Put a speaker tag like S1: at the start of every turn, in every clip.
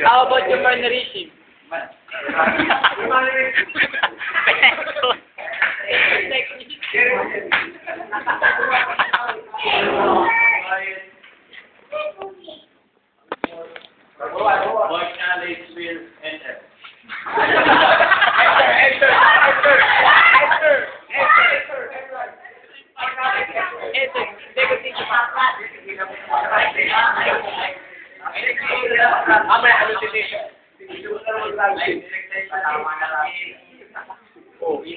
S1: How about your mannerism?
S2: Voice Alex will enter.
S1: Uy,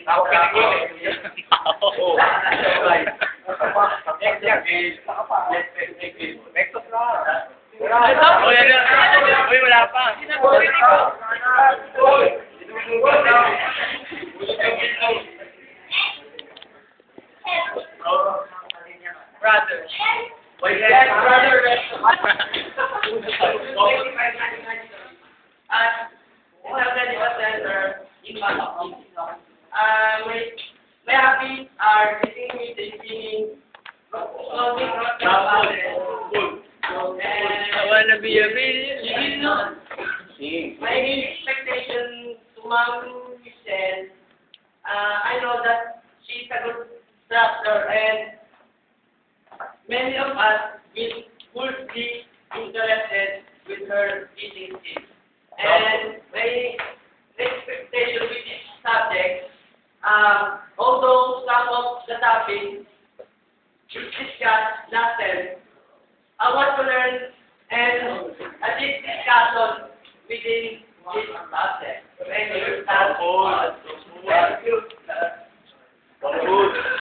S1: wala pa. Brother.
S2: Yes, brother.
S3: My hobbies are getting me the singing, clothing,
S1: I wanna be a billionaire.
S3: my expectation to Mom Michelle, I know that she's a good instructor and many of us would be interested with her teaching skills. And my expectation with this subject, although some of the topics discussed last time, I want to learn and a deep discussion within this subject. Thank you.